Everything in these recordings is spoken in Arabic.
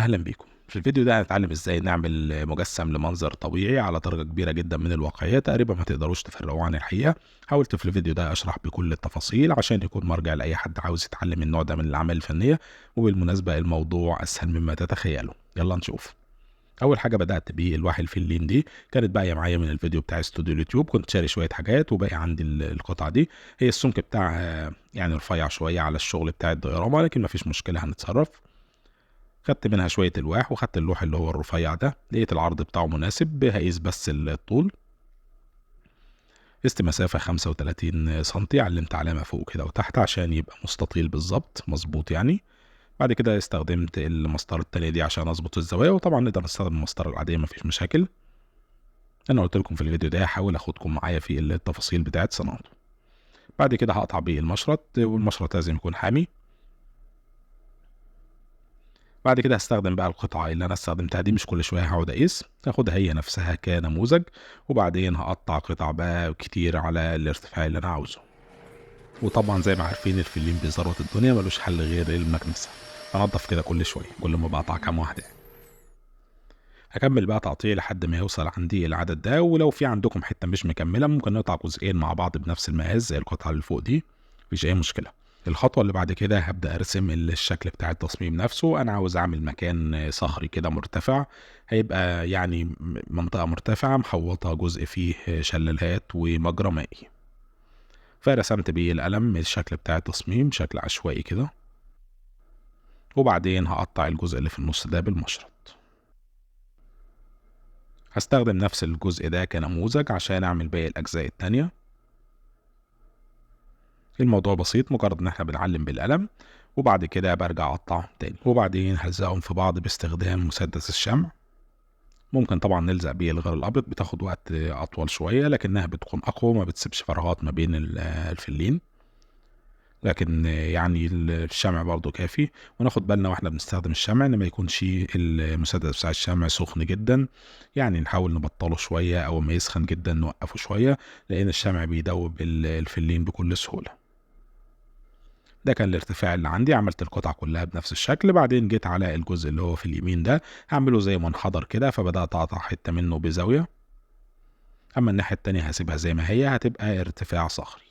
أهلا بيكم. في الفيديو ده هنتعلم ازاي نعمل مجسم لمنظر طبيعي على درجة كبيرة جدا من الواقعية، تقريبا ما تقدروش تفرقوه عن الحقيقة. حاولت في الفيديو ده اشرح بكل التفاصيل عشان يكون مرجع لأي حد عاوز يتعلم النوع ده من الأعمال الفنية. وبالمناسبة الموضوع أسهل مما تتخيلوا، يلا نشوف. أول حاجة بدأت بالواحة الفلين دي، كانت باقية معايا من الفيديو بتاع استوديو اليوتيوب، كنت شاري شوية حاجات وباقي عندي القطعة دي. هي السمك بتاعها يعني رفيع شوية على الشغل بتاع الديوراما، لكن مفيش مشكلة هنتصرف. خدت منها شوية الواح وخدت اللوح اللي هو الرفيع ده، لقيت العرض بتاعه مناسب، هقيس بس الطول. قست مسافة 35 سنتي، علمت علامة فوق كده وتحت عشان يبقى مستطيل بالظبط مظبوط يعني. بعد كده استخدمت المسطرة التانية دي عشان اظبط الزوايا، وطبعا نقدر نستخدم المسطرة العادية مفيش مشاكل. انا قلت لكم في الفيديو ده هحاول اخدكم معايا في التفاصيل بتاعة صناعته. بعد كده هقطع بيه المشرط، والمشرط لازم يكون حامي. بعد كده هستخدم بقى القطعة اللي أنا استخدمتها دي، مش كل شوية هقعد أقيس، هاخدها هي نفسها كنموذج، وبعدين هقطع قطع بقى كتير على الارتفاع اللي أنا عاوزه. وطبعا زي ما عارفين الفلين بذروة الدنيا ملوش حل غير المكنسة، هنضف كده كل شوية كل ما بقطع كام واحدة. هكمل بقى تقطيع لحد ما يوصل عندي العدد ده، ولو في عندكم حتة مش مكملة ممكن نقطع جزئين مع بعض بنفس المقاس زي القطعة اللي فوق دي، مفيش أي مشكلة. الخطوة اللي بعد كده هبدأ أرسم الشكل بتاع التصميم نفسه. أنا عاوز أعمل مكان صخري كده مرتفع، هيبقى يعني منطقة مرتفعة محوطة جزء فيه شلالات ومجرى مائي. فرسمت بيه القلم الشكل بتاع التصميم شكل عشوائي كده، وبعدين هقطع الجزء اللي في النص ده بالمشرط. هستخدم نفس الجزء ده كنموذج عشان أعمل باقي الأجزاء التانية. الموضوع بسيط، مجرد ان احنا بنعلم بالقلم، وبعد كده برجع اقطعهم تاني، وبعدين هلزقهم في بعض باستخدام مسدس الشمع. ممكن طبعا نلزق بيه الغير الابيض، بتاخد وقت اطول شوية لكنها بتكون اقوى، ما بتسيبش فراغات ما بين الفلين، لكن يعني الشمع برضو كافي. وناخد بالنا واحنا بنستخدم الشمع ان ما يكونش المسدس بتاع الشمع سخن جدا، يعني نحاول نبطله شوية، او ما يسخن جدا نوقفه شوية، لان الشمع بيدوب الفلين بكل سهولة. ده كان الارتفاع اللي عندي، عملت القطع كلها بنفس الشكل. بعدين جيت على الجزء اللي هو في اليمين ده، هعمله زي منحدر كده، فبدأت اقطع حتة منه بزاوية. اما الناحية التانية هسيبها زي ما هي، هتبقى ارتفاع صخري.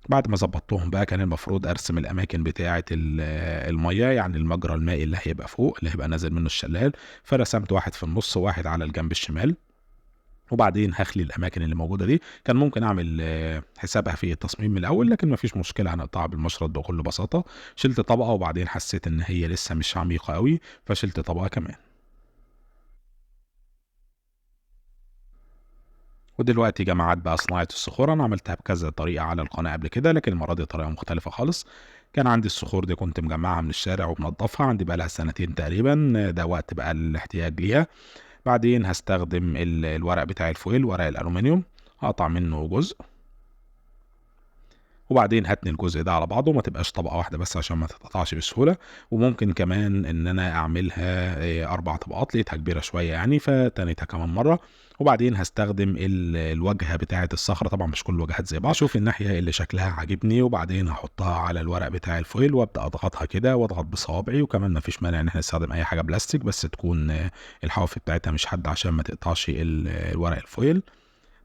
بعد ما ظبطتهم بقى كان المفروض ارسم الاماكن بتاعة المية، يعني المجرى المائي اللي هيبقى فوق اللي هيبقى نازل منه الشلال. فرسمت واحد في النص وواحد على الجنب الشمال، وبعدين هخلي الاماكن اللي موجوده دي. كان ممكن اعمل حسابها في التصميم من الاول، لكن مفيش مشكله هنقطعها بالمشرط بكل بساطه. شلت طبقه وبعدين حسيت ان هي لسه مش عميقه قوي، فشلت طبقه كمان. ودلوقتي جماعات بقى صناعه الصخور، انا عملتها بكذا طريقه على القناه قبل كده، لكن المره دي طريقه مختلفه خالص. كان عندي الصخور دي كنت مجمعها من الشارع ومنضفها، عندي بقى لها سنتين تقريبا، ده وقت بقى الاحتياج ليها. بعدين هستخدم الورق بتاع الفويل، ورق الالومنيوم، هقطع منه جزء، وبعدين هتني الجزء ده على بعضه، ما تبقاش طبقة واحدة بس عشان ما تتقطعش بسهولة. وممكن كمان ان انا اعملها 4 طبقات، لقيتها كبيرة شوية يعني فتنيتها كمان مرة. وبعدين هستخدم الواجهة بتاعة الصخرة، طبعا مش كل الواجهات زي بعض، اشوف الناحية اللي شكلها عاجبني، وبعدين هحطها على الورق بتاع الفويل وابدا اضغطها كده واضغط بصوابعي. وكمان ما فيش مانع ان احنا نستخدم اي حاجة بلاستيك، بس تكون الحواف بتاعتها مش حادة عشان ما تقطعش الورق الفويل.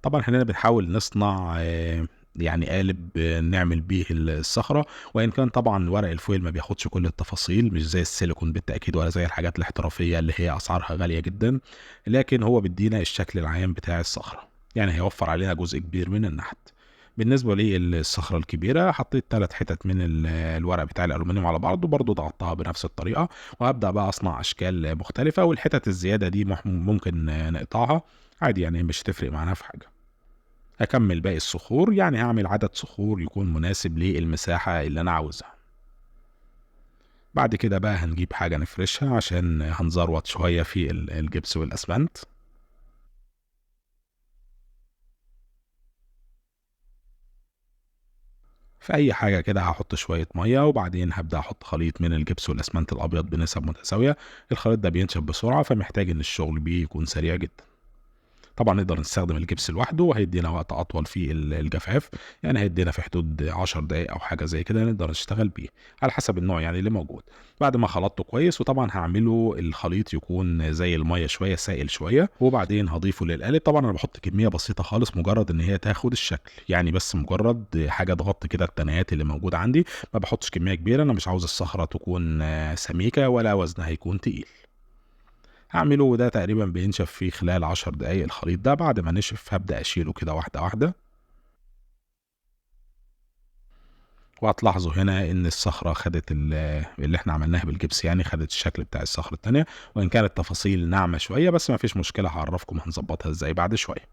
طبعا احنا هنا بنحاول نصنع يعني قالب نعمل بيه الصخرة، وإن كان طبعا ورق الفويل ما بياخدش كل التفاصيل، مش زي السيليكون بالتأكيد ولا زي الحاجات الاحترافية اللي هي أسعارها غالية جدا، لكن هو بيدينا الشكل العام بتاع الصخرة، يعني هيوفر علينا جزء كبير من النحت. بالنسبة للصخرة الكبيرة حطيت 3 حتت من الورق بتاع الألومنيوم على بعض، وبرضه ضغطتها بنفس الطريقة، وهبدأ بقى أصنع أشكال مختلفة. والحتت الزيادة دي ممكن نقطعها عادي، يعني مش هتفرق معانا في حاجة. هكمل باقي الصخور، يعني هعمل عدد صخور يكون مناسب للمساحة اللي أنا عاوزها. بعد كده بقى هنجيب حاجة نفرشها عشان هنزروت شوية في الجبس والأسمنت. في أي حاجة كده هحط شوية مية، وبعدين هبدأ أحط خليط من الجبس والأسمنت الأبيض بنسب متساوية. الخليط ده بينشف بسرعة، فمحتاج إن الشغل بيه يكون سريع جدا. طبعًا نقدر نستخدم الجبس لوحده وهيدّينا وقت أطول في الجفاف، يعني هيدّينا في حدود 10 دقايق أو حاجة زي كده نقدر نشتغل بيه، على حسب النوع يعني اللي موجود. بعد ما خلطته كويس وطبعًا هاعمله الخليط يكون زي المَيّة شوية، سائل شوية، وبعدين هاضيفه للقالب. طبعًا أنا باحط كمية بسيطة خالص مجرد إن هي تاخد الشكل، يعني بس مجرد حاجة تغطي كده التنايات اللي موجودة عندي، ما باحطش كمية كبيرة، أنا مش عاوز الصخرة تكون سميكة ولا وزنها يكون تقيل. هاعمله وده تقريبًا بينشف في خلال 10 دقايق الخليط ده. بعد ما نشف هابدأ أشيله كده واحدة واحدة، وهتلاحظوا هنا إن الصخرة خدت اللي إحنا عملناها بالجبس يعني خدت الشكل بتاع الصخرة التانية، وإن كانت تفاصيل ناعمة شوية بس ما فيش مشكلة هاعرّفكم هنضبطها إزاي بعد شوية.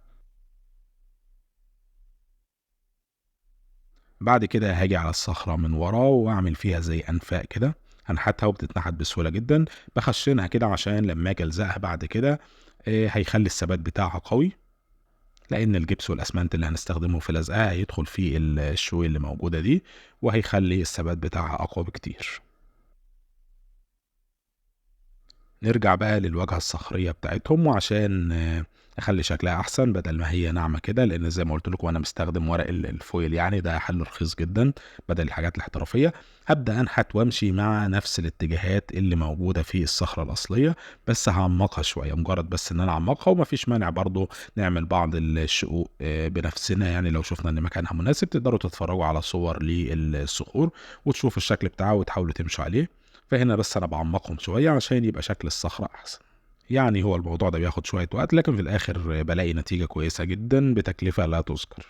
بعد كده هاجي على الصخرة من ورا وأعمل فيها زي أنفاق كده، هانحتها وبتتنحت بسهولة جدًا، باخشنها كده عشان لمّا آجي ألزقها بعد كده هيخلّي الثبات بتاعها قوي. لأن الجبس والأسمنت اللي هنستخدمه في لزقها هيدخل في الشوي اللي موجودة دي، وهيخلي الثبات بتاعها أقوى بكتير. نرجع بقى للواجهة الصخرية بتاعتهم، وعشان أخلّي شكلها أحسن بدل ما هي ناعمة كده، لإن زي ما قُلت لكم أنا مستخدم ورق الفويل يعني ده حل رخيص جدًا بدل الحاجات الاحترافية. هابدأ أنحت وأمشي مع نفس الاتجاهات اللي موجودة في الصخرة الأصلية، بس هاعمّقها شوية، مجرد بس إن أنا أعمّقها، وما فيش مانع برضه نعمل بعض الشقوق بنفسنا يعني لو شُفنا إن مكانها مناسب. تقدروا تتفرجوا على صور للصخور وتشوفوا الشكل بتاعها وتحاولوا تمشوا عليه. فهنا بس أنا باعمّقهم شوية عشان يبقى شكل الصخرة أحسن. يعني هو الموضوع ده بياخد شوية وقت، لكن في الآخر بالاقي نتيجة كويسة جدًا بتكلفة لا تُذكر.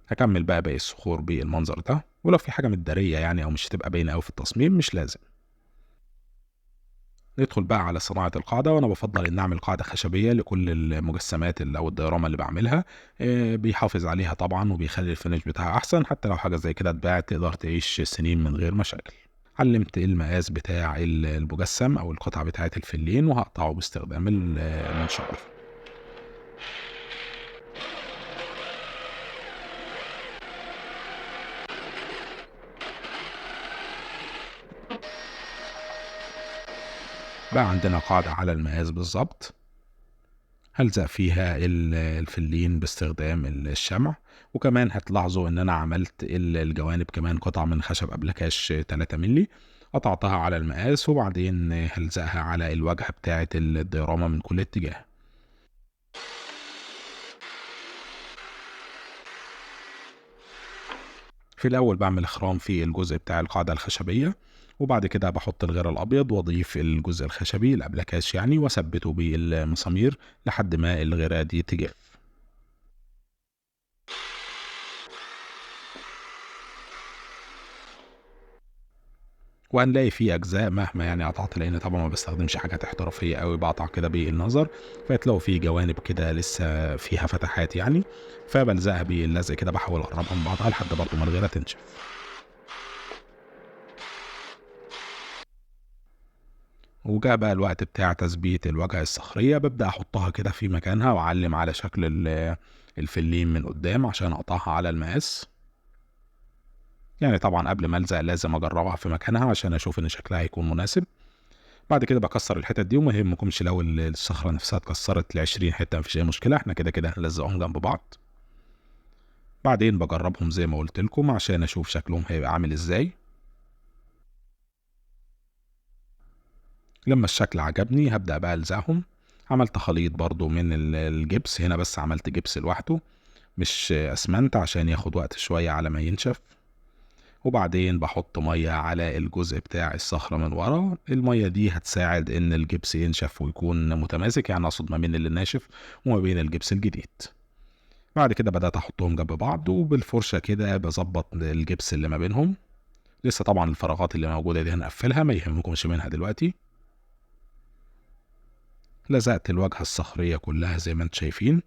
هاكمّل بقى باقي الصخور بالمنظر ده، ولو في حاجة متدارية يعني أو مش هتبقى باينة أوي في التصميم مش لازم. ندخل بقى على صناعة القاعدة، وأنا بافضّل إني أعمل قاعدة خشبية لكل المجسمات أو الديورama اللي باعملها. بيحافظ عليها طبعًا وبيخلّي الfinish بتاعها أحسن، حتى لو حاجة زي كده اتباعت تقدر تعيش سنين من غير مشاكل. علّمت المقاس بتاع المجسم أو القطعة بتاعة الفلين، وهاقطعه باستخدام المنشار. بقى عندنا قاعدة على المقاس بالضبط، هالزق فيها الفلين باستخدام الشمع، وكمان هتلاحظوا إن أنا عملت الجوانب كمان قطع من خشب أبلكاش 3 مللي، قطعتها على المقاس وبعدين هالزقها على الواجهة بتاعة الديورامة من كل اتجاه. في الأول باعمل إخرام في الجزء بتاع القاعدة الخشبية، وبعد كده باحط الغيار الأبيض وأضيف الجزء الخشبي الأبلكاش يعني وأثبته بالمسامير لحد ما الغيرة دي تجف. وهنلاقي في أجزاء مهما يعني قطعت، لإن طبعًا ما باستخدمش حاجات احترافية أوي، باقطع كده بالنظر، فهتلاقوا في جوانب كده لسه فيها فتحات يعني، فبالزقها باللزق كده باحاول أقربها من بعضها لحد برضه ما الغيرة تنشف. وجه بقى الوقت بتاع تثبيت الواجهة الصخرية، بابدأ أحطها كده في مكانها وأعلم على شكل الفلين من قدام عشان أقطعها على المقاس. يعني طبعًا قبل ما ألزق لازم أجربها في مكانها عشان أشوف إن شكلها هيكون مناسب. بعد كده باكسّر الحتت دي وما يهمكمش لو الصخرة نفسها اتكسّرت ل20 حتة ما فيش أي مشكلة، إحنا كده هنلزّقهم جنب بعض. بعدين باجرّبهم زي ما قُلت لكم عشان أشوف شكلهم هيبقى عامل إزاي. لمّا الشكل عجبني هابدأ بقى ألزقهم. عملت خليط برضه من الجبس، هنا بس عملت جبس لوحده مش أسمنت عشان ياخد وقت شوية على ما ينشف. وبعدين باحط مَيّة على الجزء بتاع الصخرة من ورا، المَيّة دي هتساعد إن الجبس ينشف ويكون متماسك، يعني أقصد ما بين اللي ناشف وما بين الجبس الجديد. بعد كده بدأت أحطهم جنب بعض وبالفرشة كده باضبط الجبس اللي ما بينهم. لسه طبعًا الفراغات اللي موجودة دي هنقفلها ما يهمكمش منها دلوقتي. لزقت الواجهة الصخرية كلها زي ما انتم شايفين،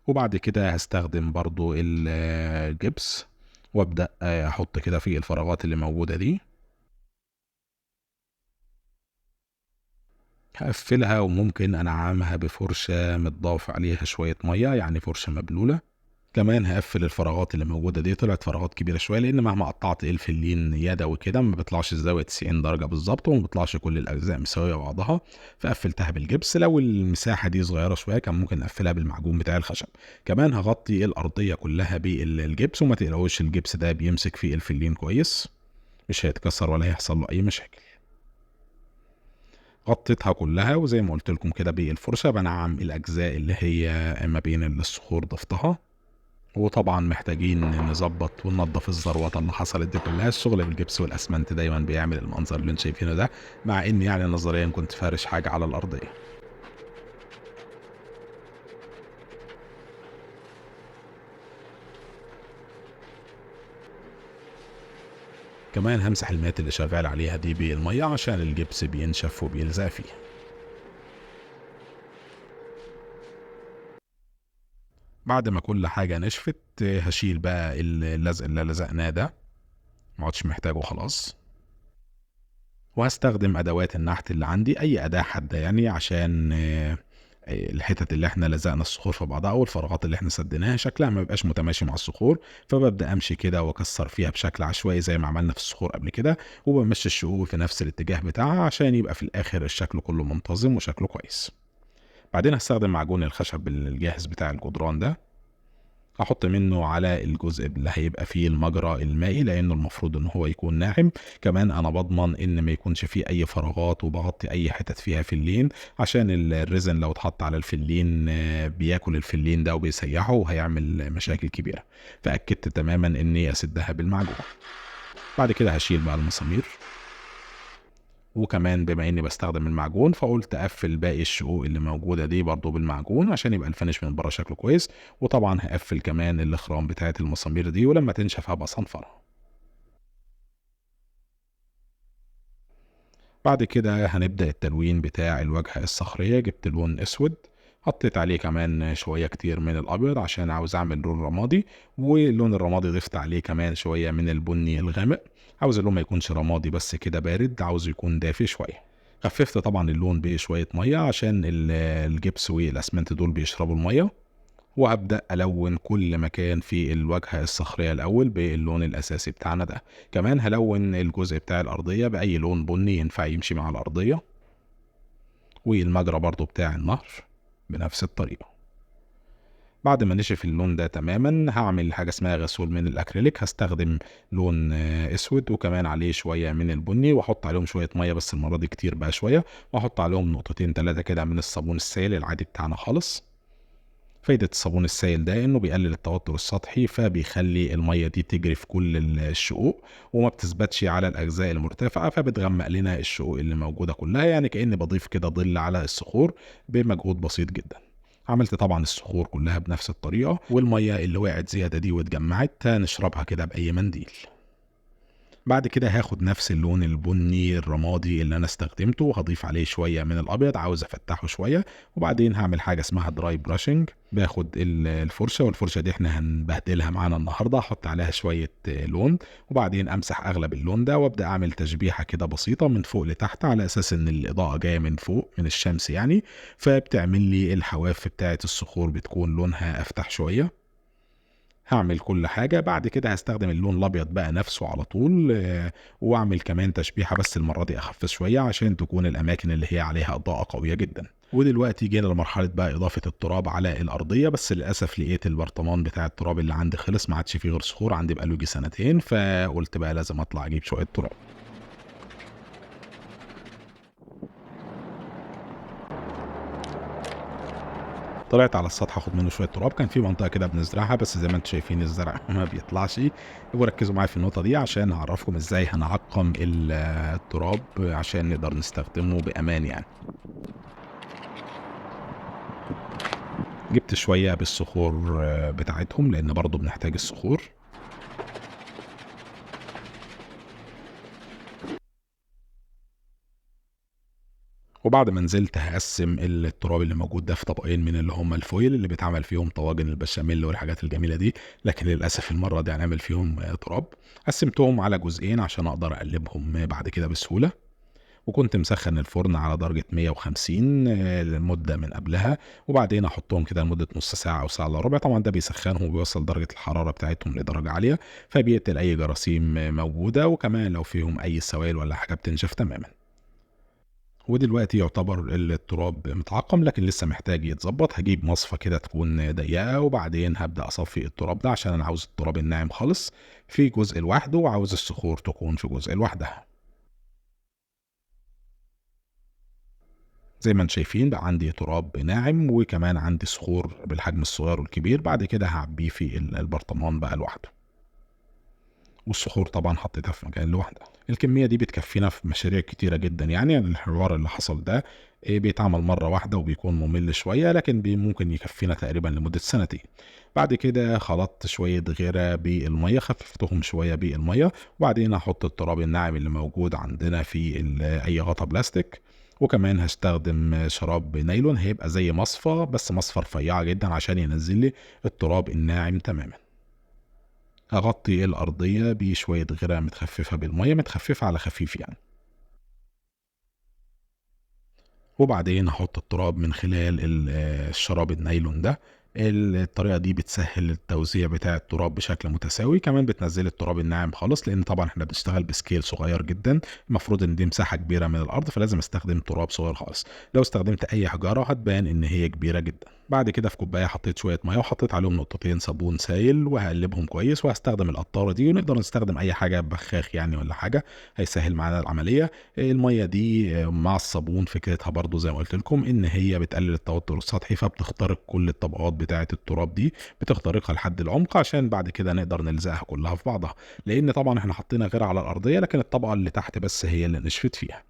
وبعد كده هاستخدم برضو الجبس وابدأ احط كده في الفراغات اللي موجودة دي. هقفلها وممكن انعمها بفرشة متضاف عليها شوية مية يعني فرشة مبلولة. كمان هاقفّل الفراغات اللي موجودة دي، طلعت فراغات كبيرة شوية، لإن مهما قطّعت الفلين يدوي كده ما بيطلعش الزاوية 90 درجة بالضبط، وما بيطلعش كل الأجزاء مساوية بعضها، فقفّلتها بالجبس. لو المساحة دي صغيرة شوية كان ممكن أقفّلها بالمعجون بتاع الخشب. كمان هاغطّي الأرضية كلّها الجبس، وما تقلقوش الجبس ده بيمسك في الفلين كويس، مش هيتكسر ولا هيحصل له أي مشاكل. غطيتها كلّها، وزي ما قُلت لكم كده بالفرشة بانعّم الأجزاء اللي هي ما بين الصخور ضفتها. وطبعًا محتاجين نضبّط وننضّف الزروطة اللي حصلت دي كلّها. الشغل بالجبس والأسمنت دايمًا بيعمل المنظر اللي أنتم شايفينه ده، مع إني يعني نظريًا كنت فارش حاجة على الأرضية. كمان هامسح المات اللي شغّال عليها دي بالمَيّة عشان الجبس بينشف وبيلزق فيها. بعد ما كل حاجة نشفت هاشيل بقى اللزق اللي لزقناه ده، ما عُدتش محتاجه خلاص. وهاستخدم أدوات النحت اللي عندي، أي أداة حادة يعني، عشان الحتت اللي إحنا لزقنا الصخور في بعضها أو الفراغات اللي إحنا سديناها شكلها ما بيبقاش متماشي مع الصخور، فبابدأ أمشي كده وأكسّر فيها بشكل عشوائي زي ما عملنا في الصخور قبل كده، وبامشّي الشقوق في نفس الاتجاه بتاعها عشان يبقى في الآخر الشكل كله منتظم وشكله كويس. بعدين هاستخدم معجون الخشب الجاهز بتاع الجدران ده، هاحط منه على الجزء اللي هيبقى فيه المجرى المائي، لأنه المفروض إن هو يكون ناعم. كمان أنا باضمن إن ما يكونش فيه أي فراغات، وباغطي أي حتت فيها فلين، عشان الريزن لو اتحط على الفلين بياكل الفلين ده وبيسيحه وهيعمل مشاكل كبيرة. فأكدت تماما إني أسدها بالمعجون. بعد كده هشيل بقى المسامير، وكمان بما إني باستخدم المعجون فقُلت أقفّل باقي الشقوق اللي موجودة دي برضه بالمعجون عشان يبقى الفينش من برّه شكله كويس. وطبعًا هاقفّل كمان الأخرام بتاعة المسامير دي، ولمّا تنشف هابقى أصنفرها. بعد كده هنبدأ التلوين بتاع الواجهة الصخرية. جِبت لون أسود، حطيت عليه كمان شوية كتير من الأبيض عشان عاوز أعمل لون رمادي، واللون الرمادي ضِفت عليه كمان شوية من البني الغامق. عاوز اللون ما يكونش رمادي بس كده بارد، عاوزه يكون دافي شوية. خفّفت طبعًا اللون بشوية مَيّة عشان الجبس والأسمنت دول بيشربوا المَيّة. وهابدأ ألوّن كل مكان في الواجهة الصخرية الأول باللون الأساسي بتاعنا ده. كمان هالوّن الجزء بتاع الأرضية بأي لون بني ينفع يمشي مع الأرضية، والمجرى برضه بتاع النهر بنفس الطريقة. بعد ما نشف اللون ده تمامًا هاعمل حاجة اسمها غسول من الأكريليك. هاستخدم لون أسود وكمان عليه شوية من البني، وأحط عليهم شوية مَيّة بس المرة دي كتير بقى شوية، وأحط عليهم نقطتين 3 كده من الصابون السائل العادي بتاعنا خالص. فايدة الصابون السائل ده إنه بيقلل التوتر السطحي، فبيخلّي المَيّة دي تجري في كل الشقوق، وما بتثبتش على الأجزاء المرتفعة، فبتغمّق لنا الشقوق اللي موجودة كلّها، يعني كإني باضيف كده ضِل على الصخور بمجهود بسيط جدًا. عملت طبعًا الصخور كلّها بنفس الطريقة، والمَيّة اللي وقعت زيادة دي واتجمّعت هنشربها كده بأي منديل. بعد كده هاخد نفس اللون البني الرمادي اللي أنا استخدمته، وهاضيف عليه شوية من الأبيض، عاوز أفتحه شوية. وبعدين هاعمل حاجة اسمها dry brushing. باخد الفرشة، والفرشة دي إحنا هنبهدلها معانا النهاردة، أحط عليها شوية لون، وبعدين أمسح أغلب اللون ده، وأبدأ أعمل تشبيحة كده بسيطة من فوق لتحت، على أساس إن الإضاءة جاية من فوق من الشمس يعني، فبتعمل لي الحواف بتاعة الصخور بتكون لونها أفتح شوية. هاعمل كل حاجة. بعد كده هاستخدم اللون الأبيض بقى نفسه على طول، وأعمل كمان تشبيحة بس المرة دي أخف شوية عشان تكون الأماكن اللي هي عليها إضاءة قوية جدًا. ودلوقتي جينا لمرحلة بقى إضافة التراب على الأرضية، بس للأسف لقيت البرطمان بتاع التراب اللي عندي خلص، ما عادش فيه غير صخور، عندي بقى له ييجي سنتين، فقُلت بقى لازم أطلع أجيب شوية تراب. طلعت على السطح آخد منه شوية تراب. كان في منطقة كده بنزرعها، بس زي ما أنتم شايفين الزرع ما بيطلعش. يبقوا ركزوا معايا في النقطة دي عشان هاعرّفكم إزاي هنعقّم التراب عشان نقدر نستخدمه بأمان يعني. جِبت شوية بالصخور بتاعتهم، لإن برضه بنحتاج الصخور. وبعد ما نزلت هاقسّم التراب اللي موجود ده في طبقين من اللي هم الفويل اللي بيتعمل فيهم طواجن البشاميل والحاجات الجميلة دي، لكن للأسف المرّة دي هنعمل فيهم تراب. قسّمتهم على جزئين عشان أقدر أقلّبهم بعد كده بسهولة. وكنت مسخّن الفرن على درجة 150 لمدة من قبلها، وبعدين أحطهم كده لمدة نُص ساعة أو ساعة إلا ربع، طبعًا ده بيسخّنهم وبيوصّل درجة الحرارة بتاعتهم لدرجة عالية، فبيقتل أي جراثيم موجودة، وكمان لو فيهم أي سوائل والّا حاجة بتنشف تمامًا. ودلوقتي يعتبر التراب متعقّم لكن لسه محتاج يتضبّط، هاجيب مصفى كده تكون ضيّقة، وبعدين هابدأ أصفّي التراب ده عشان أنا عاوز التراب الناعم خالص في جزء لوحده، وعاوز الصخور تكون في جزء لوحدها. زي ما أنتم شايفين بقى عندي تراب ناعم، وكمان عندي صخور بالحجم الصغير والكبير، بعد كده هاعبيه في البرطمان بقى لوحده، والصخور طبعًا حطيتها في مكان لوحدها. الكمية دي بتكفينا في مشاريع كتيرة جدًا يعني الحوار اللي حصل ده بيتعمل مرة واحدة وبيكون ممل شوية، لكن ممكن يكفينا تقريبًا لمدة سنتين. بعد كده خلطت شوية غِرة بالمَيّة، خففتهم شوية بالمَيّة، وبعدين هاحط التراب الناعم اللي موجود عندنا في أي غطا بلاستيك، وكمان هاستخدم شراب نايلون هيبقى زي مصفى، بس مصفى رفيّعة جدًا عشان ينزّل لي التراب الناعم تمامًا. هاغطّي الأرضية بشوية غِرة متخففة بالمَيّة، متخففة على خفيف يعني. وبعدين هاحط التراب من خلال الشراب النايلون ده. الطريقة دي بتسهّل التوزيع بتاع التراب بشكل متساوي، كمان بتنزّلي التراب الناعم خالص، لإن طبعًا إحنا بنشتغل بscale صغير جدًا، المفروض إن دي مساحة كبيرة من الأرض، فلازم أستخدم تراب صغير خالص. لو استخدمت أي حجارة هتبان إن هي كبيرة جدًا. بعد كده في كوباية حطيت شوية مَيّة وحطيت عليهم نقطتين صابون سايل، وهاقلّبهم كويس، وهاستخدم القطارة دي، ونقدر نستخدم أي حاجة بخاخ يعني والّا حاجة، هيسهّل معانا العملية. المَيّة دي مع الصابون فكرتها برضه زي ما قُلت لكم إن هي بتقلل التوتر السطحي، فبتخترق كل الطبقات بتاعة التراب دي، بتخترقها لحد العمق عشان بعد كده نقدر نلزقها كلها في بعضها، لإن طبعًا إحنا حطينا غيرة على الأرضية لكن الطبقة اللي تحت بس هي اللي نشفت فيها.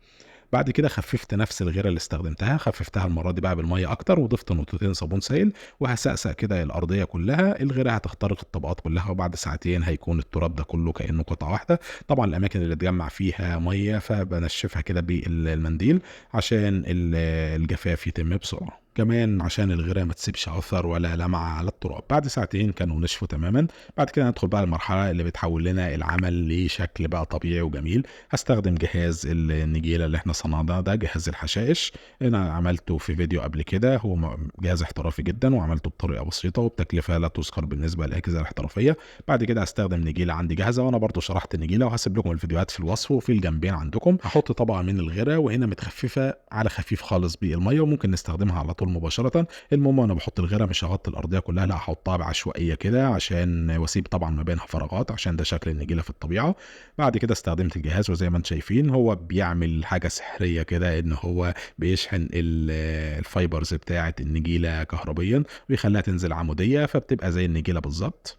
بعد كده خفّفت نفس الغيرة اللي استخدمتها، خفّفتها المرّة دي بقى بالمَيّة أكتر، وضِفت نقطتين صابون سائل، وهاسقسق كده الأرضية كلّها، الغيرة هتخترق الطبقات كلّها، وبعد ساعتين هيكون التراب ده كلّه كإنه قطعة واحدة. طبعًا الأماكن اللي اتجمّع فيها مَيّة فبانشّفها كده المنديل عشان الجفاف يتم بسرعة. كمان عشان الغيرة ما تسيبش أثر ولا لمعة على التراب. بعد ساعتين كانوا نشفوا تمامًا، بعد كده هندخل بقى المرحلة اللي بتحوّل لنا العمل لشكل بقى طبيعي وجميل. هاستخدم جهاز النجيلة اللي إحنا صنعناه ده، جهاز الحشائش، أنا عملته في فيديو قبل كده، هو جهاز احترافي جدًا وعملته بطريقة بسيطة وبتكلفة لا تُذكر بالنسبة للأجهزة الاحترافية. بعد كده هاستخدم نجيلة عندي جاهزة، وأنا برضه شرحت النجيلة وهاسيب لكم الفيديوهات في الوصف وفي الجنبين عندكم. هاحط طبقة من الغِرة وهنا متخففة على خفيف خالص بالمَيّة، وممكن نستخدمها على طول مباشرةً. المهم وأنا باحط الغِرة مش هاغطي الأرضية كلها، لأ هاحطها بعشوائية كده عشان واسيب طبعًا ما بينها فراغات عشان ده شكل النجيلة في الطبيعة. بعد كده استخدمت الجهاز وزي ما أنتم شايفين هو بيعمل حاجة سحرية كده، إن هو بيشحن الfibers بتاعة النجيلة كهربيًا، ويخلّيها تنزل عمودية، فبتبقى زي النجيلة بالضبط.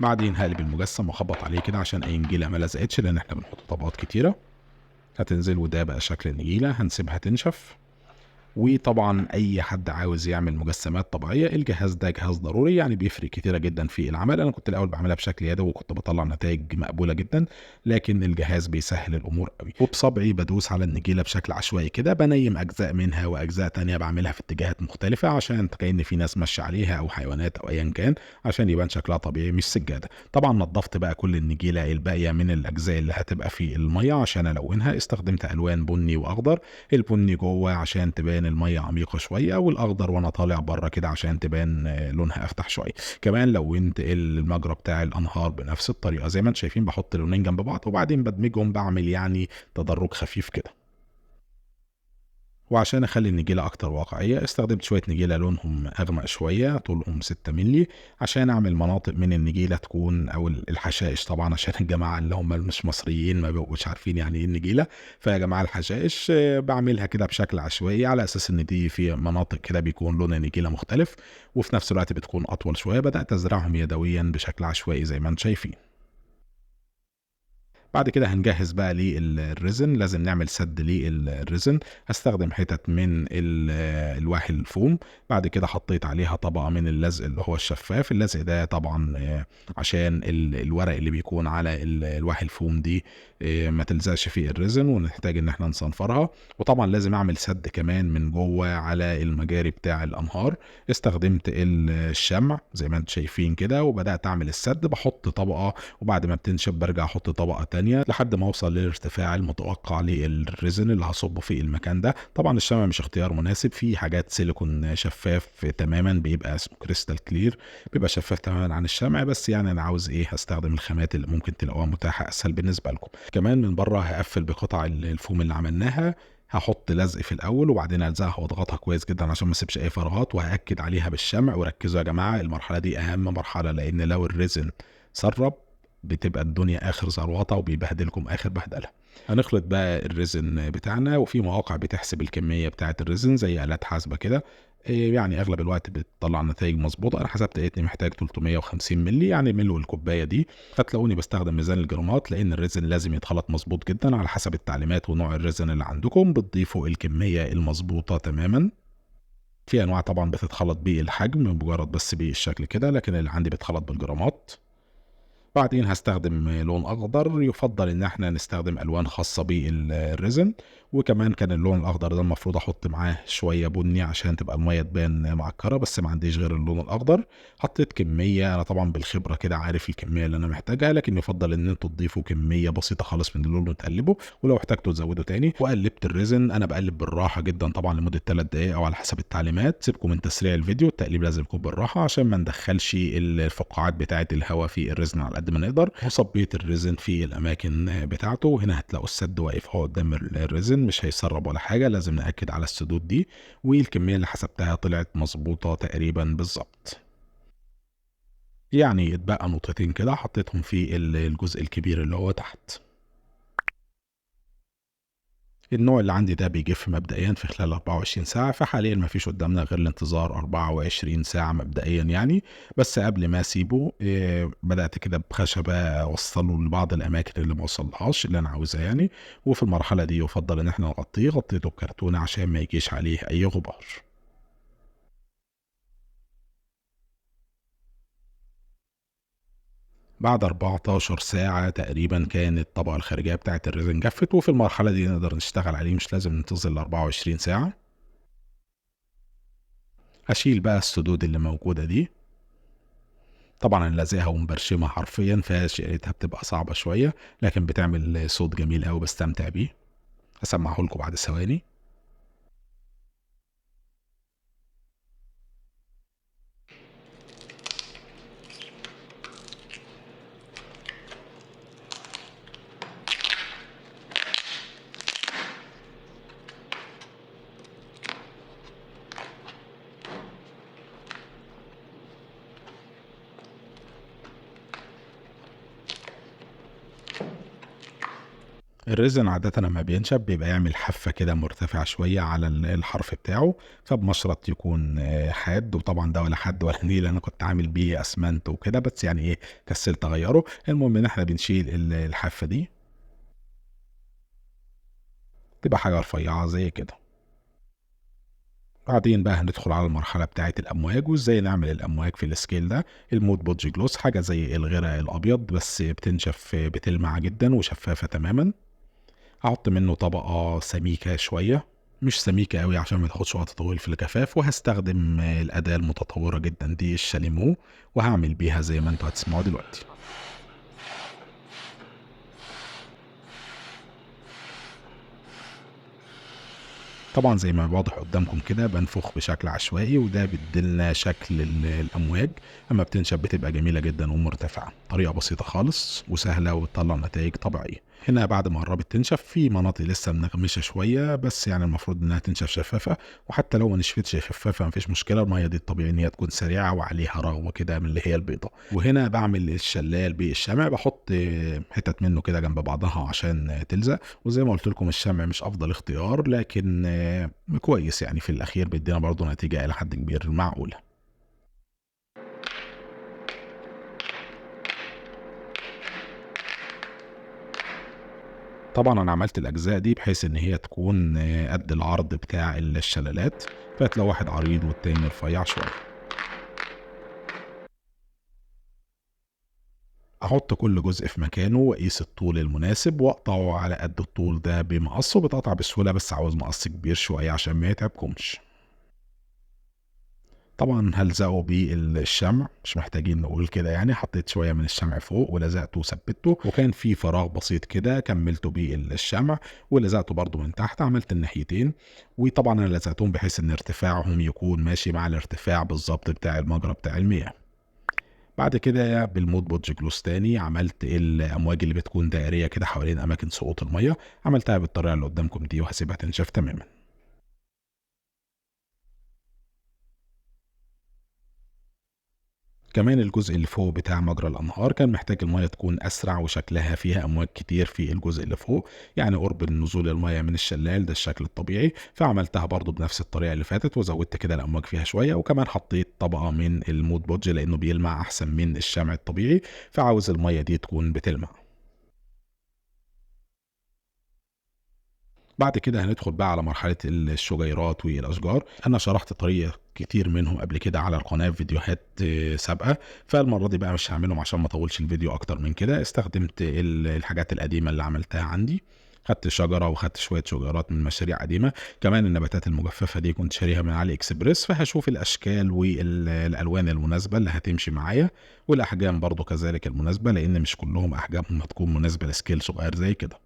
بعدين هاقلب المجسم واخبّط عليه كده عشان أي نجيلة ما لزقتش، لإن إحنا بنحط طبقات كتيرة. هتنزل وده بقى شكل النجيلة، هنسيبها تنشف. وطبعًا أي حد عاوز يعمل مجسمات طبيعية، الجهاز ده جهاز ضروري، يعني بيفرق كتيرة جدًا في العمل. أنا كنت الأول باعملها بشكل يدوي وكنت باطلّع نتايج مقبولة جدًا، لكن الجهاز بيسهّل الأمور أوي. وبصبعي بادوس على النجيلة بشكل عشوائي كده، بانيّم أجزاء منها وأجزاء تانية باعملها في اتجاهات مختلفة عشان كأن في ناس ماشية عليها أو حيوانات أو أيًا كان، عشان يبان شكلها طبيعي مش سجادة. طبعًا نضّفت بقى كل النجيلة الباقية من الأجزاء اللي هتبقى في المَيّة عشان ألوّنها، استخدمت ألوان بني وأخضر، البني جوّه عشان تبان المَيّة عميقة شوية، والأخضر وأنا طالع برّه كده عشان تبان لونها أفتح شوية. كمان لوّنت المجرى بتاع الأنهار بنفس الطريقة، زي ما أنتم شايفين باحط لونين جنب بعض وبعدين بادمجهم، باعمل يعني تدرج خفيف كده. وعشان أخلّي النجيلة أكتر واقعية، استخدمت شوية نجيلة لونهم أغمق شوية طولهم 6 مللي، عشان أعمل مناطق من النجيلة تكون أو الحشائش طبعًا عشان الجماعة اللي هم مش مصريين ما بيبقوش عارفين يعني إيه النجيلة. فيا جماعة الحشائش باعملها كده بشكل عشوائي على أساس إن دي في مناطق كده بيكون لون النجيلة مختلف، وفي نفس الوقت بتكون أطول شوية، بدأت أزرعهم يدويًا بشكل عشوائي زي ما أنتم شايفين. بعد كده هنجهّز بقى الريزن، لازم نعمل سَد الريزن. هاستخدم حتت من ألواح الفوم، بعد كده حطيت عليها طبقة من اللزق اللي هو الشفاف. اللزق ده طبعًا عشان الورق اللي بيكون على ألواح الفوم دي ما تلزقش في الريزن ونحتاج إن إحنا نصنفرها. وطبعًا لازم أعمل سَد كمان من جوّه على المجاري بتاع الأنهار. استخدمت الشمع زي ما أنتم شايفين كده، وبدأت أعمل السَد، باحط طبقة وبعد ما بتنشف بارجع أحط طبقة تانية تانية لحد ما اوصل للارتفاع المتوقع للريزن اللي هصبه في المكان ده. طبعا الشمع مش اختيار مناسب، في حاجات سيليكون شفاف تماما بيبقى اسمه كريستال كلير، بيبقى شفاف تماما عن الشمع، بس يعني انا عاوز ايه هستخدم الخامات اللي ممكن تلاقوها متاحه اسهل بالنسبه لكم. كمان من بره هقفل بقطع الفوم اللي عملناها، هحط لزق في الاول وبعدين الزقها واضغطها كويس جدا عشان ما اسيبش اي فراغات، وهاكد عليها بالشمع. وركزوا يا جماعه المرحله دي اهم مرحله، لان لو الريزن سرب بتبقى الدنيا اخر زروطه وبيبهدلكم اخر بهدله. هنخلط بقى الريزن بتاعنا، وفي مواقع بتحسب الكميه بتاعه الريزن زي آلات حاسبه كده، يعني اغلب الوقت بتطلع نتائج مظبوطه. انا حسبت لقيتني محتاج 350 مللي، يعني ملو الكوبايه دي. فتلاقوني بستخدم ميزان الجرامات، لان الريزن لازم يتخلط مظبوط جدا على حسب التعليمات ونوع الريزن اللي عندكم، بتضيفوا الكميه المظبوطه تماما. في انواع طبعا بتتخلط بالحجم مجرد بس بالشكل كده، لكن اللي عندي بتخلط بالجرامات. بعدين هستخدم لون اخضر، يفضل ان احنا نستخدم الوان خاصة بالريزن. وكمان كان اللون الاخضر ده المفروض احط معاه شوية بني عشان تبقى المية تبان معكرة، بس ما عنديش غير اللون الاخضر. حطيت كمية، انا طبعا بالخبرة كده عارف الكمية اللي انا محتاجها، لكن يفضل ان انتوا تضيفوا كمية بسيطة خالص من اللون وتقلبوا، ولو احتاجتوا تزودوا تاني. وقلبت الريزن، انا بقلب بالراحة جدا طبعا لمدة 3 دقايق او على حسب التعليمات. سيبكم من تسريع الفيديو، التقليب لازم يكون بالراحة عشان ما ندخلش الفقاعات بتاعة الهواء في الريزن على قد ما نقدر. وصبيت الريزن في الاماكن بتاعته، وهنا هتلاقوا السد واقف هو قدام الريزن، مش هيسرب ولا حاجه، لازم ناكد على السدود دي. والكميه اللي حسبتها طلعت مظبوطه تقريبا بالظبط، يعني اتبقى نقطتين كده حطيتهم في الجزء الكبير اللي هو تحت. النوع اللي عندي ده بيجف مبدئيا في خلال 24 ساعة، فحاليا ما فيش قدامنا غير الانتظار 24 ساعة مبدئيا يعني. بس قبل ما اسيبه بدأت كده بخشبة اوصله لبعض الاماكن اللي ما وصلهاش اللي انا عاوزها يعني. وفي المرحلة دي يفضل ان احنا نغطيه، غطيته بكرتونة عشان ما يجيش عليه اي غبار. بعد 14 ساعة تقريبا كانت الطبقة الخارجية بتاعت الريزن جفت، وفي المرحلة دي نقدر نشتغل عليه، مش لازم ننتظر ال 24 ساعة. هشيل بقى السدود اللي موجودة دي، طبعا انا لازقها ومبرشمها حرفيا، فشيلتها بتبقى صعبة شوية، لكن بتعمل صوت جميل قوي بستمتع بيه. هسمعه لكم بعد ثواني. الريزن عادة لما بينشف بيبقى يعمل حافة كده مرتفعة شوية على الحرف بتاعه، فبمشرط يكون حاد. وطبعا ده ولا حد ولا نيل، انا كنت عامل بيه اسمنت وكده، بس يعني ايه كسلت اغيره. المهم ان احنا بنشيل الحافة دي، تبقى حاجة رفيعة زي كده. بعدين بقى هندخل على المرحلة بتاعة الأمواج، وإزاي نعمل الأمواج في السكيل ده. المود بودج جلوس حاجة زي الغرق الأبيض، بس بتنشف بتلمع جدا وشفافة تماما. هحط منه طبقة سميكة شوية، مش سميكة قوي عشان ما تاخدش وقت طويل في الجفاف. وهستخدم الأداة المتطورة جدا دي الشاليمو، وهعمل بيها زي ما انتوا هتسمعوا دلوقتي. طبعا زي ما واضح قدامكم كده بنفخ بشكل عشوائي، وده بيديلنا شكل الامواج. اما بتنشف بتبقى جميله جدا ومرتفعه، طريقه بسيطه خالص وسهله وتطلع نتائج طبيعيه. هنا بعد ما قربت تنشف في مناطق لسه منغمشه شويه، بس يعني المفروض انها تنشف شفافه. وحتى لو ما نشفتش شفافه مفيش مشكله، الميه دي الطبيعي ان هي تكون سريعه وعليها رغوه كده من اللي هي البيضه. وهنا بعمل الشلال بالشمع، بحط حتت منه كده جنب بعضها عشان تلزق. وزي ما قلت لكم الشمع مش افضل اختيار، لكن كويس يعني في الاخير بيدينا برضو نتيجة الى حد كبير معقولة. طبعا انا عملت الاجزاء دي بحيث ان هي تكون قد العرض بتاع الشلالات، فتلاقي واحد عريض والتاني رفيع شوية. احط كل جزء في مكانه واقيس الطول المناسب واقطعه على قد الطول ده بمقص، وبتقطع بسهولة، بس عاوز مقص كبير شوية عشان ما يتعبكمش. طبعًا هالزقه بالشمع، مش محتاجين نقول كده يعني، حطيت شوية من الشمع فوق ولزقته وثبّته، وكان في فراغ بسيط كده كمّلته بالشمع ولزقته برضه من تحت، عملت الناحيتين، وطبعًا أنا لزقتهم بحيث إن ارتفاعهم يكون ماشي مع الارتفاع بالضبط بتاع المجرى بتاع المياه. بعد كده بالموت بودج جلوس تاني عملت الأمواج اللي بتكون دائرية كده حوالين أماكن سقوط المَيّة، عملتها بالطريقة اللي قدّامكم دي وهاسيبها تنشف تمامًا. كمان الجزء اللي فوق بتاع مجرى الأنهار كان محتاج المَيّة تكون أسرع وشكلها فيها أمواج كتير في الجزء اللي فوق، يعني قرب نزول المَيّة من الشلال ده الشكل الطبيعي، فعملتها برضه بنفس الطريقة اللي فاتت وزوّدت كده الأمواج فيها شوية، وكمان حطيت طبقة من الموت بودج لإنه بيلمع أحسن من الشمع الطبيعي، فعاوز المَيّة دي تكون بتلمع. بعد كده هندخل بقى على مرحلة الشجيرات والأشجار، أنا شرحت طريقة كتير منهم قبل كده على القناة في فيديوهات سابقة، فالمرة دي بقى مش هاعملهم عشان ما اطولش الفيديو أكتر من كده، استخدمت الحاجات القديمة اللي عملتها عندي، خدت شجرة وخدت شوية شجيرات من مشاريع قديمة، كمان النباتات المجففة دي كنت شاريها من علي إكسبريس، فهاشوف الأشكال والألوان المناسبة اللي هتمشي معايا، والأحجام برضه كذلك المناسبة، لإن مش كلهم أحجامهم هتكون مناسبة لسكيل صغير زي كده.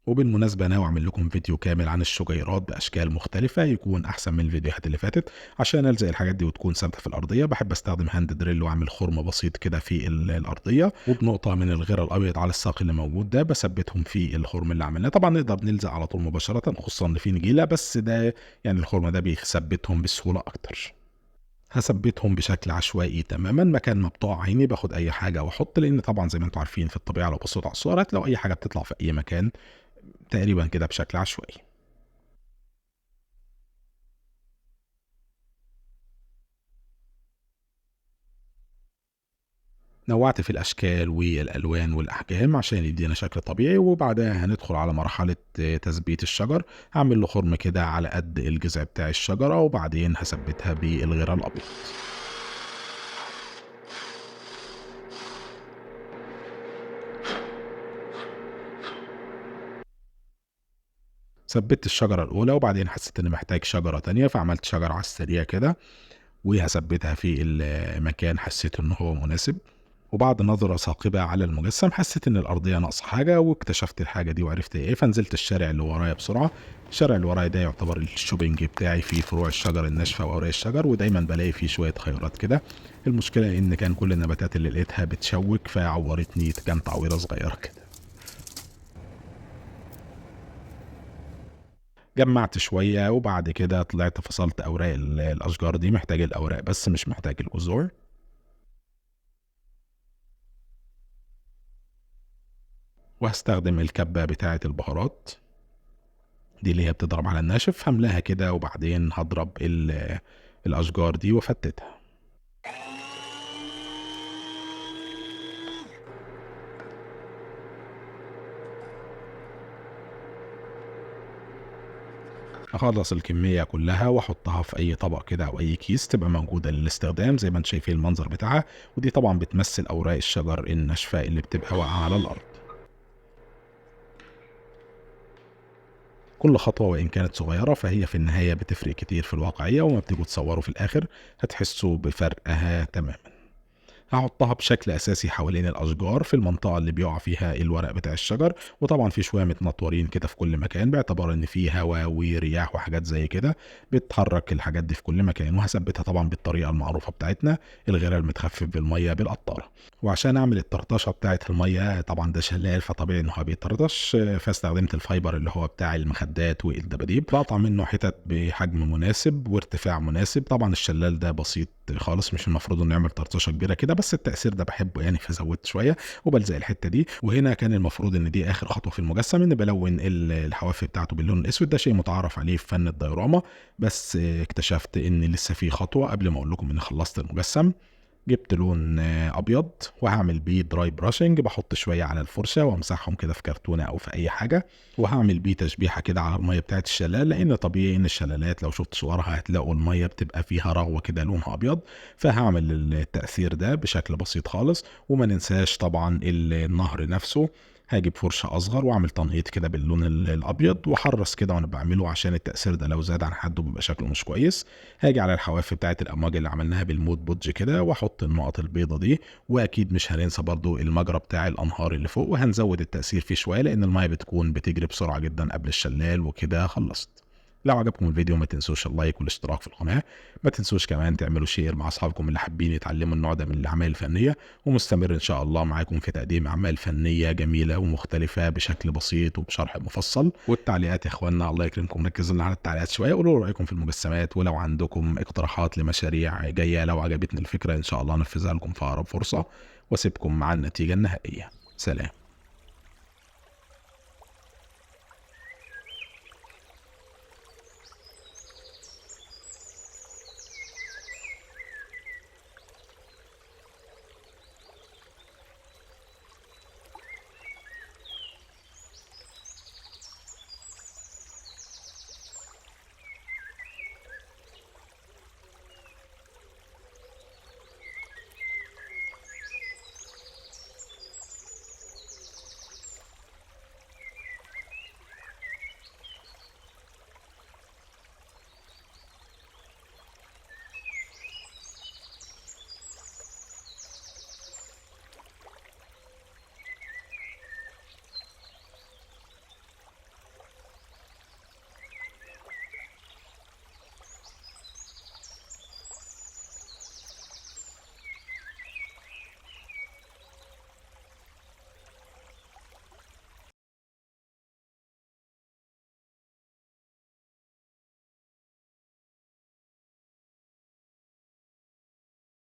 وبالمناسبة ناوي أعمل لكم فيديو كامل عن الشجيرات بأشكال مختلفة يكون أحسن من الفيديوهات اللي فاتت عشان ألزق الحاجات دي وتكون ثابتة في الأرضية. بحب أستخدم هاند دريل وأعمل خرم بسيط كده في الأرضية، وبنقطة من الغيرة الأبيض على الساق اللي موجود ده بثبتهم في الخرم اللي عملناه. طبعا نقدر نلزق على طول مباشرة خصوصا إن في نجيلة، بس ده يعني الخرم ده بيثبتهم بسهولة أكتر. هثبتهم بشكل عشوائي تماما، مكان ما بتقع عيني باخد اي حاجه واحط، لان طبعا زي ما انتم عارفين في الطبيعه لو بصيتوا على الصور هتلاقوا اي حاجه بتطلع في اي مكان تقريبا كده بشكل عشوائي. نوعت في الأشكال والألوان والأحجام عشان يدينا شكل طبيعي، وبعدها هندخل على مرحلة تثبيت الشجر. هعمل له خرم كده على قد الجذع بتاع الشجرة، وبعدين هثبتها بالغيرة الأبيض. ثبت الشجرة الأولى وبعدين حسيت إني محتاج شجرة تانية فعملت شجرة على السريع كده، وهثبتها في المكان حسيت إن هو مناسب. وبعد نظرة ثاقبة على المجسم حسيت إن الأرضية ناقصة حاجة، واكتشفت الحاجة دي وعرفت إيه، فنزلت الشارع اللي ورايا بسرعة. الشارع اللي ورايا ده يعتبر الشوبينج بتاعي في فروع الشجر الناشفة وأوراق الشجر، ودايما بلاقي فيه شوية خيارات كده. المشكلة إن كان كل النباتات اللي لقيتها بتشوك فعورتني، كان تعويرة صغيرة كده. جمعت شوية وبعد كده طلعت فصلت أوراق الأشجار دي، محتاج الأوراق بس مش محتاج الجذور. وهستخدم الكبة بتاعة البهارات دي اللي هي بتضرب على الناشف، هملاها كده وبعدين هضرب الأشجار دي وأفتتها. أخلص الكمية كلها وأحطها في أي طبق كده أو أي كيس تبقى موجودة للاستخدام زي ما انتم شايفين المنظر بتاعها، ودي طبعا بتمثل أوراق الشجر الناشفة اللي بتبقى واقعة على الأرض. كل خطوة وإن كانت صغيرة فهي في النهاية بتفرق كتير في الواقعية، وما بتيجوا تصوروا في الآخر هتحسوا بفرقها تماما. هاحطها بشكل أساسي حوالين الأشجار في المنطقة اللي بيقع فيها الورق بتاع الشجر، وطبعا في شوية متنطورين كده في كل مكان باعتبار إن في هوا ورياح وحاجات زي كده بتحرك الحاجات دي في كل مكان. وهثبتها طبعا بالطريقة المعروفة بتاعتنا، الغيرة المتخفف بالمية بالقطارة. وعشان أعمل الطرطشة بتاعة المية طبعا ده شلال فطبيعي إن هو بيطرطش، فاستخدمت الفايبر اللي هو بتاع المخدات والدباديب، بقطع منه حتت بحجم مناسب وارتفاع مناسب. طبعا الشلال ده بسيط خالص، مش المفروض انه يعمل طرطشه كبيره كده، بس التاثير ده بحبه يعني فزودت شويه وبلزق الحته دي. وهنا كان المفروض ان دي اخر خطوه في المجسم، ان بلون الحواف بتاعته باللون الاسود، ده شيء متعارف عليه في فن الديوراما، بس اكتشفت ان لسه في خطوه قبل ما اقول لكم اني خلصت المجسم. جبت لون ابيض وهعمل بيه دراي براشنج، بحط شويه على الفرشه وامسحهم كده في كرتونه او في اي حاجه، وهعمل بيه تشبيحه كده على الميه بتاعت الشلال، لان طبيعي ان الشلالات لو شفت صورها هتلاقوا الميه بتبقى فيها رغوه كده لونها ابيض، فهعمل التاثير ده بشكل بسيط خالص. وما ننساش طبعا النهر نفسه هاجيب فرشة أصغر وأعمل تنقيط كده باللون الأبيض وأحرّص كده وأنا باعمله عشان التأثير ده لو زاد عن حدّه بيبقى شكله مش كويس. هاجي على الحواف بتاعة الأمواج اللي عملناها بالموت بودج كده وأحط النقط البيضا دي، وأكيد مش هننسى برضه المجرى بتاع الأنهار اللي فوق، وهنزوّد التأثير فيه شوية لإن المَيّة بتكون بتجري بسرعة جدًا قبل الشلال. وكده خلّصت. لو عجبكم الفيديو ما تنسوش اللايك والاشتراك في القناة، ما تنسوش كمان تعملوا شير مع أصحابكم اللي حابين يتعلموا النوع ده من الأعمال الفنية، ومستمر إن شاء الله معاكم في تقديم أعمال فنية جميلة ومختلفة بشكل بسيط وبشرح مفصل. والتعليقات يا إخوانا الله يكرمكم ركزوا لنا على التعليقات شوية، قولوا رأيكم في المجسمات، ولو عندكم اقتراحات لمشاريع جاية لو عجبتني الفكرة إن شاء الله أنفذها لكم في أقرب فرصة، وأسيبكم مع النتيجة النهائية. سلام.